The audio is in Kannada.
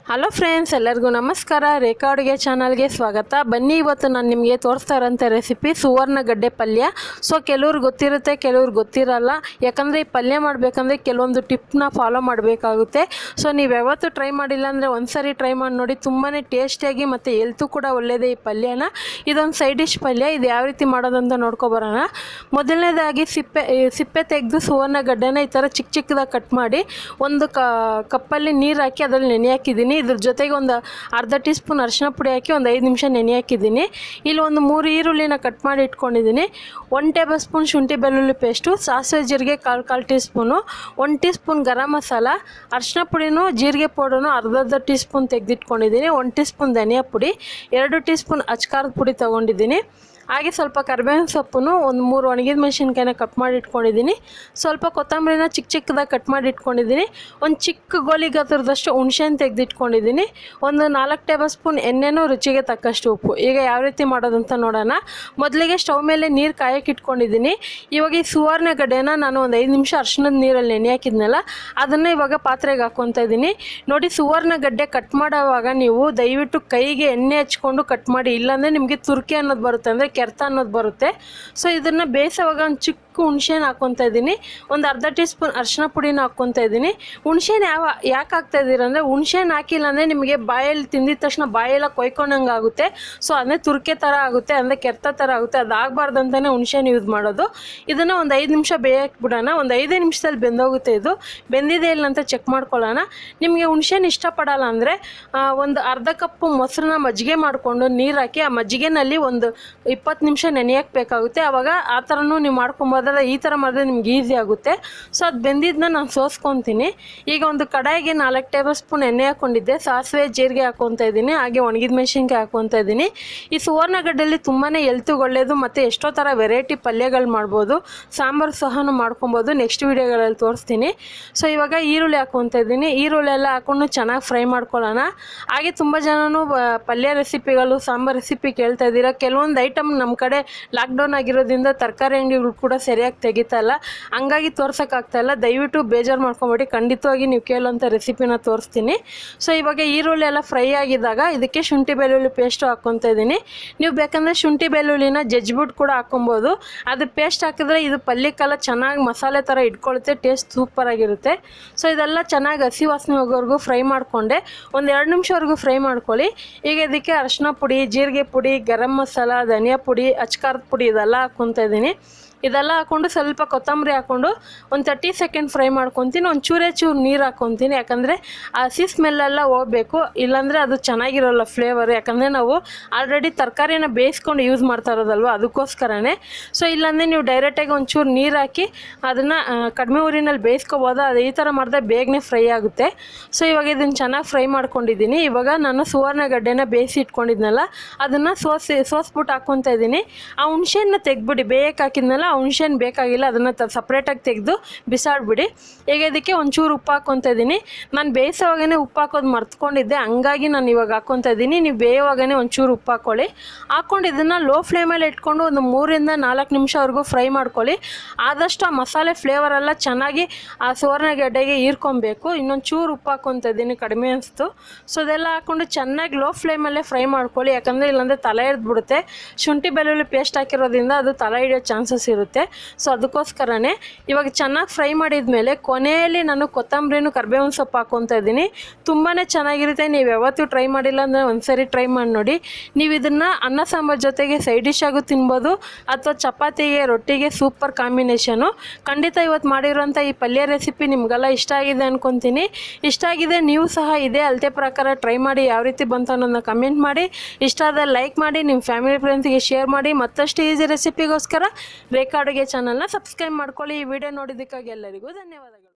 ಹಲೋ ಫ್ರೆಂಡ್ಸ್, ಎಲ್ಲರಿಗೂ ನಮಸ್ಕಾರ. ರೇಖಾ ಅಡುಗೆ ಚಾನಲ್ಗೆ ಸ್ವಾಗತ. ಬನ್ನಿ, ಇವತ್ತು ನಾನು ನಿಮಗೆ ತೋರಿಸ್ತಾ ಇರೋಂಥ ರೆಸಿಪಿ ಸುವರ್ಣಗಡ್ಡೆ ಪಲ್ಯ. ಸೊ ಕೆಲವ್ರಿಗೆ ಗೊತ್ತಿರುತ್ತೆ, ಕೆಲವ್ರಿಗೆ ಗೊತ್ತಿರಲ್ಲ. ಯಾಕಂದರೆ ಈ ಪಲ್ಯ ಮಾಡಬೇಕಂದ್ರೆ ಕೆಲವೊಂದು ಟಿಪ್ನ ಫಾಲೋ ಮಾಡಬೇಕಾಗುತ್ತೆ. ಸೊ ನೀವು ಯಾವತ್ತೂ ಟ್ರೈ ಮಾಡಿಲ್ಲ ಅಂದರೆ ಒಂದು ಸಾರಿ ಟ್ರೈ ಮಾಡಿ ನೋಡಿ. ತುಂಬಾ ಟೇಸ್ಟಿಯಾಗಿ ಮತ್ತು ಹೆಲ್ತು ಕೂಡ ಒಳ್ಳೆಯದೇ ಈ ಪಲ್ಯನ. ಇದೊಂದು ಸೈಡ್ ಡಿಶ್ ಪಲ್ಯ. ಇದು ಯಾವ ರೀತಿ ಮಾಡೋದಂತ ನೋಡ್ಕೊಬರೋಣ. ಮೊದಲನೇದಾಗಿ ಸಿಪ್ಪೆ ತೆಗೆದು ಸುವರ್ಣಗಡ್ಡೆನ ಈ ಥರ ಚಿಕ್ಕ ಚಿಕ್ಕದಾಗಿ ಕಟ್ ಮಾಡಿ ಒಂದು ಕಪ್ಪಲ್ಲಿ ನೀರು ಹಾಕಿ ಅದರಲ್ಲಿ ನೆನೆ ಹಾಕಿದ್ದೀನಿ. ಇದ್ರ ಜೊತೆಗೆ ಒಂದು ಅರ್ಧ ಟೀ ಸ್ಪೂನ್ ಅರಿಶಿನ ಪುಡಿ ಹಾಕಿ ಒಂದು 5 ನಿಮಿಷ ನೆನೆ ಹಾಕಿದ್ದೀನಿ. ಇಲ್ಲಿ ಒಂದು 3 ಈರುಳ್ಳಿನ ಕಟ್ ಮಾಡಿ ಇಟ್ಕೊಂಡಿದ್ದೀನಿ. 1 ಟೇಬಲ್ ಸ್ಪೂನ್ ಶುಂಠಿ ಬೆಳ್ಳುಳ್ಳಿ ಪೇಸ್ಟು, ಸಾಸಿವೆ ಜೀರಿಗೆ ಕಾಲು tea spoon, 1 tea spoon garam masala, ಅರಿಶಿನ ಪುಡಿನೂ ಜೀರಿಗೆ ಪೌಡರ್ನು ಅರ್ಧ ಟೀ ಸ್ಪೂನ್ ತೆಗೆದಿಟ್ಕೊಂಡಿದ್ದೀನಿ. 1 ಟೀ ಸ್ಪೂನ್ ಧನಿಯಾ ಪುಡಿ, 2 ಟೀ ಸ್ಪೂನ್ ಅಚ್ಕಾರದ ಪುಡಿ ತೊಗೊಂಡಿದ್ದೀನಿ. ಹಾಗೆ ಸ್ವಲ್ಪ ಕರಿಬೇವಿನ ಸೊಪ್ಪನ್ನು ಒಂದು 3 ಒಣಗಿದ ಮೆಣಸಿನ್ಕಾಯಿನ ಕಟ್ ಮಾಡಿ ಇಟ್ಕೊಂಡಿದ್ದೀನಿ. ಸ್ವಲ್ಪ ಕೊತ್ತಂಬರಿನ ಚಿಕ್ಕ ಚಿಕ್ಕದಾಗಿ ಕಟ್ ಮಾಡಿ ಇಟ್ಕೊಂಡಿದ್ದೀನಿ. ಒಂದು ಚಿಕ್ಕ ಗೋಲಿ ಗಾತ್ರದಷ್ಟು ಹುಣಸೆಹಣ್ಣು ತೆಗೆದಿಟ್ಕೊಂಡಿದ್ದೀನಿ. ಒಂದು 4 ಟೇಬಲ್ ಸ್ಪೂನ್ ಎಣ್ಣೆನೂ, ರುಚಿಗೆ ತಕ್ಕಷ್ಟು ಉಪ್ಪು. ಈಗ ಯಾವ ರೀತಿ ಮಾಡೋದಂತ ನೋಡೋಣ. ಮೊದಲಿಗೆ ಸ್ಟವ್ ಮೇಲೆ ನೀರು ಕಾಯಕ್ಕೆ ಇಟ್ಕೊಂಡಿದ್ದೀನಿ. ಇವಾಗ ಈ ಸುವರ್ಣಗಡ್ಡೆನ ನಾನು ಒಂದು 5 ನಿಮಿಷ ಅರಿಶಿನದ ನೀರಲ್ಲಿ ನೆನೆ ಹಾಕಿದ್ನಲ್ಲ, ಅದನ್ನು ಇವಾಗ ಪಾತ್ರೆಗೆ ಹಾಕ್ಕೊತಾ ಇದ್ದೀನಿ. ನೋಡಿ, ಸುವರ್ಣಗಡ್ಡೆ ಕಟ್ ಮಾಡೋವಾಗ ನೀವು ದಯವಿಟ್ಟು ಕೈಗೆ ಎಣ್ಣೆ ಹಚ್ಕೊಂಡು ಕಟ್ ಮಾಡಿ, ಇಲ್ಲಾಂದರೆ ನಿಮಗೆ ತುರ್ಕೆ ಅನ್ನೋದು ಬರುತ್ತೆ, ಅಂದರೆ ಕೆರ್ತ ಅನ್ನೋದು ಬರುತ್ತೆ. ಸೊ ಇದನ್ನು ಬೇಯಿಸೋವಾಗ ಒಂದು ಚಿಕ್ಕ ಹುಣಸೆಹಣ್ಣು ಹಾಕ್ಕೊತಾ ಇದ್ದೀನಿ. ಒಂದು ಅರ್ಧ ಟೀ ಸ್ಪೂನ್ ಅರಿಶಿನ ಪುಡಿನ ಹಾಕ್ಕೊತಾ ಇದ್ದೀನಿ. ಹುಣಸೆಹಣ್ಣು ಯಾಕೆ ಹಾಕ್ತಾ ಇದ್ದೀರ ಅಂದರೆ, ಹುಣಸೆಹಣ್ಣು ಹಾಕಿಲ್ಲ ಅಂದರೆ ನಿಮಗೆ ಬಾಯಲ್ಲಿ ತಿಂದಿದ ತಕ್ಷಣ ಬಾಯೆಲ್ಲ ಕೊಯ್ಕೊಂಡಂಗೆ ಆಗುತ್ತೆ. ಸೊ ಅಂದರೆ ತುರ್ಕೆ ಥರ ಆಗುತ್ತೆ, ಅಂದರೆ ಕೆರ್ತ ಥರ ಆಗುತ್ತೆ. ಅದಾಗಬಾರ್ದು ಅಂತಲೇ ಹುಣಸೆಹಣ್ಣು ಯೂಸ್ ಮಾಡೋದು. ಇದನ್ನು ಒಂದು 5 ನಿಮಿಷ ಬೇಯಕ್ಕೆ ಬಿಡೋಣ. ಒಂದು 5 ನಿಮಿಷದಲ್ಲಿ ಬೆಂದೋಗುತ್ತೆ. ಇದು ಬೆಂದಿದೆ ಇಲ್ಲ ಅಂತ ಚೆಕ್ ಮಾಡ್ಕೊಳ್ಳೋಣ. ನಿಮಗೆ ಹುಣಸೆಹಣ್ಣು ಇಷ್ಟಪಡಲ್ಲ ಅಂದರೆ ಒಂದು ಅರ್ಧ ಕಪ್ಪು ಮೊಸರನ್ನ ಮಜ್ಜಿಗೆ ಮಾಡಿಕೊಂಡು ನೀರು ಹಾಕಿ ಆ ಮಜ್ಜಿಗೆನಲ್ಲಿ ಒಂದು 20 ನಿಮಿಷ ನೆನೆಯಕ್ಕೆ ಬೇಕಾಗುತ್ತೆ. ಆವಾಗ ಆ ಥರನೂ ನೀವು ಮಾಡ್ಕೊಬೋದು. ಈ ಥರ ಮಾಡಿದ್ರೆ ನಿಮ್ಗೆ ಈಸಿ ಆಗುತ್ತೆ. ಸೊ ಅದು ಬೆಂದಿದ್ದನ್ನ ನಾನು ಸೋಸ್ಕೊತೀನಿ. ಈಗ ಒಂದು ಕಡಾಯಿಗೆ 4 ಟೇಬಲ್ ಸ್ಪೂನ್ ಎಣ್ಣೆ ಹಾಕ್ಕೊಂಡಿದ್ದೆ. ಸಾಸಿವೆ ಜೀರಿಗೆ ಹಾಕ್ಕೊತಾ ಇದ್ದೀನಿ. ಹಾಗೆ ಒಣಗಿದ ಮೆಣಸಿನ್ಕಾಯಿ ಹಾಕ್ಕೊತಾ ಇದ್ದೀನಿ. ಈ ಸುವರ್ಣಗಡ್ಡೆಯಲ್ಲಿ ತುಂಬಾ ಹೆಲ್ತಿಗೆ ಒಳ್ಳೆಯದು ಮತ್ತು ಎಷ್ಟೋ ಥರ ವೆರೈಟಿ ಪಲ್ಯಗಳು ಮಾಡ್ಬೋದು. ಸಾಂಬಾರು ಸಹ ಮಾಡ್ಕೊಬೋದು. ನೆಕ್ಸ್ಟ್ ವೀಡಿಯೋಗಳಲ್ಲಿ ತೋರಿಸ್ತೀನಿ. ಸೊ ಇವಾಗ ಈರುಳ್ಳಿ ಹಾಕ್ಕೊತಾ ಇದ್ದೀನಿ. ಈರುಳ್ಳಿ ಎಲ್ಲ ಹಾಕ್ಕೊಂಡು ಚೆನ್ನಾಗಿ ಫ್ರೈ ಮಾಡ್ಕೊಳ್ಳೋಣ. ಹಾಗೆ ತುಂಬ ಜನನು ಪಲ್ಯ ರೆಸಿಪಿಗಳು, ಸಾಂಬಾರು ರೆಸಿಪಿ ಕೇಳ್ತಾ ಇದ್ದೀರಾ. ಕೆಲವೊಂದು ಐಟಮ್ ನಮ್ಮ ಕಡೆ ಲಾಕ್ಡೌನ್ ಆಗಿರೋದ್ರಿಂದ ತರಕಾರಿ ಅಂಗಡಿಗಳು ಕೂಡ ಸರಿಯಾಗಿ ತೆಗಿತಾಯಿಲ್ಲ, ಹಂಗಾಗಿ ತೋರ್ಸೋಕ್ಕಾಗ್ತಾಯಿಲ್ಲ. ದಯವಿಟ್ಟು ಬೇಜಾರು ಮಾಡ್ಕೊಬೇಡಿ, ಖಂಡಿತವಾಗಿ ನೀವು ಕೇಳೋಂಥ ರೆಸಿಪಿನ ತೋರಿಸ್ತೀನಿ. ಸೊ ಇವಾಗ ಈರುಳ್ಳಿ ಎಲ್ಲ ಫ್ರೈ ಆಗಿದ್ದಾಗ ಇದಕ್ಕೆ ಶುಂಠಿ ಬೆಳ್ಳುಳ್ಳಿ ಪೇಸ್ಟು ಹಾಕ್ಕೊತಾ ಇದ್ದೀನಿ. ನೀವು ಬೇಕಂದರೆ ಶುಂಠಿ ಬೆಳ್ಳುಳ್ಳಿನ ಜಜ್ಜಿಬಿಟ್ಟು ಕೂಡ ಹಾಕ್ಕೊಬೋದು. ಅದು ಪೇಸ್ಟ್ ಹಾಕಿದ್ರೆ ಇದು ಪಲ್ಯಕ್ಕೆಲ್ಲ ಚೆನ್ನಾಗಿ ಮಸಾಲೆ ಥರ ಇಟ್ಕೊಳುತ್ತೆ, ಟೇಸ್ಟ್ ಸೂಪರಾಗಿರುತ್ತೆ. ಸೊ ಇದೆಲ್ಲ ಚೆನ್ನಾಗಿ ಹಸಿ ವಾಸನೆ ಹೋಗೋವರೆಗೂ ಫ್ರೈ ಮಾಡಿಕೊಂಡೆ. ಒಂದು 2 ನಿಮಿಷವರೆಗೂ ಫ್ರೈ ಮಾಡ್ಕೊಳ್ಳಿ. ಈಗ ಇದಕ್ಕೆ ಅರಿಶಿನ ಪುಡಿ, ಜೀರಿಗೆ ಪುಡಿ, ಗರಂ ಮಸಾಲ, ಧನಿಯಾ ಪುಡಿ, ಅಚ್ಕಾರದ ಪುಡಿ ಇದೆಲ್ಲ ಹಾಕ್ಕೊತಾ ಇದ್ದೀನಿ. ಇದೆಲ್ಲ ಹಾಕ್ಕೊಂಡು ಸ್ವಲ್ಪ ಕೊತ್ತಂಬರಿ ಹಾಕ್ಕೊಂಡು ಒಂದು 30 ಸೆಕೆಂಡ್ ಫ್ರೈ ಮಾಡ್ಕೊತೀನಿ. ಒಂದು ಚೂರು ನೀರು ಹಾಕ್ಕೊತೀನಿ. ಯಾಕಂದರೆ ಆ ಹಸಿ ಸ್ಮೆಲ್ಲೆಲ್ಲ ಹೋಗಬೇಕು, ಇಲ್ಲಾಂದರೆ ಅದು ಚೆನ್ನಾಗಿರೋಲ್ಲ ಫ್ಲೇವರ್. ಯಾಕಂದರೆ ನಾವು ಆಲ್ರೆಡಿ ತರಕಾರಿನ ಬೇಯಿಸ್ಕೊಂಡು ಯೂಸ್ ಮಾಡ್ತಾ ಇರೋದಲ್ವ, ಅದಕ್ಕೋಸ್ಕರನೇ. ಸೊ ಇಲ್ಲಾಂದರೆ ನೀವು ಡೈರೆಕ್ಟಾಗಿ ಒಂಚೂರು ನೀರು ಹಾಕಿ ಅದನ್ನು ಕಡಿಮೆ ಊರಿನಲ್ಲಿ ಬೇಯಿಸ್ಕೊಬೋದು. ಅದು ಈ ಥರ ಮಾಡಿದ್ರೆ ಬೇಗನೆ ಫ್ರೈ ಆಗುತ್ತೆ. ಸೊ ಇವಾಗ ಇದನ್ನು ಚೆನ್ನಾಗಿ ಫ್ರೈ ಮಾಡ್ಕೊಂಡಿದ್ದೀನಿ. ಇವಾಗ ನಾನು ಸುವರ್ಣಗಡ್ಡೆನ ಬೇಯಿಸಿ ಇಟ್ಕೊಂಡಿದ್ನಲ್ಲ, ಅದನ್ನು ಸೋಸ್ಬಿಟ್ಟು ಹಾಕ್ಕೊತಾ ಇದ್ದೀನಿ. ಆ ಹುಣಸೆಹಣ್ಣು ತೆಗ್ದುಬಿಡಿ, ಬೇಯಕ್ಕೆ ಹಾಕಿದ್ನಲ್ಲ, ಹುಣಸೆಹಣ್ಣು ಬೇಕಾಗಿಲ್ಲ, ಅದನ್ನು ಸಪ್ರೇಟಾಗಿ ತೆಗೆದು ಬಿಸಾಡಿಬಿಡಿ. ಈಗ ಇದಕ್ಕೆ ಒಂಚೂರು ಉಪ್ಪು ಹಾಕ್ಕೊತಾ ಇದ್ದೀನಿ. ನಾನು ಬೇಯಿಸೋವಾಗೇ ಉಪ್ಪು ಹಾಕೋದು ಮರ್ತ್ಕೊಂಡಿದ್ದೆ, ಹಂಗಾಗಿ ನಾನು ಇವಾಗ ಹಾಕ್ಕೊತಾ ಇದ್ದೀನಿ. ನೀವು ಬೇಯೋವಾಗೇ ಒಂಚೂರು ಉಪ್ಪು ಹಾಕ್ಕೊಂಡು ಇದನ್ನು ಲೋ ಫ್ಲೇಮಲ್ಲಿ ಇಟ್ಕೊಂಡು ಒಂದು 3 ರಿಂದ 4 ನಿಮಿಷವರೆಗೂ ಫ್ರೈ ಮಾಡ್ಕೊಳ್ಳಿ. ಆದಷ್ಟು ಆ ಮಸಾಲೆ ಫ್ಲೇವರೆಲ್ಲ ಚೆನ್ನಾಗಿ ಆ ಸುವರ್ಣಗಡ್ಡೆಗೆ ಹೀರ್ಕೊಬೇಕು. ಇನ್ನೊಂದು ಚೂರು ಉಪ್ಪು ಹಾಕ್ಕೊತಾ ಇದ್ದೀನಿ, ಕಡಿಮೆ ಅನಿಸ್ತು. ಸೊ ಅದೆಲ್ಲ ಹಾಕ್ಕೊಂಡು ಚೆನ್ನಾಗಿ ಲೋ ಫ್ಲೇಮಲ್ಲೇ ಫ್ರೈ ಮಾಡ್ಕೊಳ್ಳಿ. ಯಾಕಂದರೆ ಇಲ್ಲಾಂದರೆ ತಲೆ ಹಿಡಿದ್ಬಿಡುತ್ತೆ. ಶುಂಠಿ ಬೆಳ್ಳುಳ್ಳಿ ಪೇಸ್ಟ್ ಹಾಕಿರೋದ್ರಿಂದ ಅದು ತಲೆ ಹಿಡಿಯೋ ಚಾನ್ಸಸ್ ಇರುತ್ತೆ. ಸೊ ಅದಕ್ಕೋಸ್ಕರನೇ ಇವಾಗ ಚೆನ್ನಾಗಿ ಫ್ರೈ ಮಾಡಿದ ಮೇಲೆ ಕೊನೆಯಲ್ಲಿ ನಾನು ಕೊತ್ತಂಬರಿನೂ ಕರಿಬೇವಿನ ಸೊಪ್ಪು ಹಾಕ್ಕೊತಾ ಇದ್ದೀನಿ. ತುಂಬಾ ಚೆನ್ನಾಗಿರುತ್ತೆ. ನೀವು ಯಾವತ್ತೂ ಟ್ರೈ ಮಾಡಿಲ್ಲ ಅಂದರೆ ಒಂದ್ಸರಿ ಟ್ರೈ ಮಾಡಿ ನೋಡಿ. ನೀವು ಇದನ್ನು ಅನ್ನ ಸಾಂಬಾರು ಜೊತೆಗೆ ಸೈಡ್ ಡಿಶ್ ಆಗೂ ತಿನ್ಬೋದು, ಅಥವಾ ಚಪಾತಿಗೆ, ರೊಟ್ಟಿಗೆ ಸೂಪರ್ ಕಾಂಬಿನೇಷನು. ಖಂಡಿತ ಇವತ್ತು ಮಾಡಿರೋಂಥ ಈ ಪಲ್ಯ ರೆಸಿಪಿ ನಿಮಗೆಲ್ಲ ಇಷ್ಟ ಆಗಿದೆ ಅಂದ್ಕೊತೀನಿ. ಇಷ್ಟ ಆಗಿದೆ, ನೀವು ಸಹ ಇದೇ ಅಳತೆ ಪ್ರಕಾರ ಟ್ರೈ ಮಾಡಿ ಯಾವ ರೀತಿ ಬಂತು ಅನ್ನೋದನ್ನ ಕಮೆಂಟ್ ಮಾಡಿ. ಇಷ್ಟ ಆದರೆ ಲೈಕ್ ಮಾಡಿ, ನಿಮ್ಮ ಫ್ಯಾಮಿಲಿ ಫ್ರೆಂಡ್ಸ್ಗೆ ಶೇರ್ ಮಾಡಿ. ಮತ್ತಷ್ಟು ಈಸಿ ರೆಸಿಪಿಗೋಸ್ಕರ ರೇಖಾ ಅಡುಗೆ ಚಾನಲ್ನ ಸಬ್ಸ್ಕ್ರೈಬ್ ಮಾಡ್ಕೊಳ್ಳಿ. ಈ ವಿಡಿಯೋ ನೋಡಿದ್ದಕ್ಕಾಗಿ ಎಲ್ಲರಿಗೂ ಧನ್ಯವಾದಗಳು.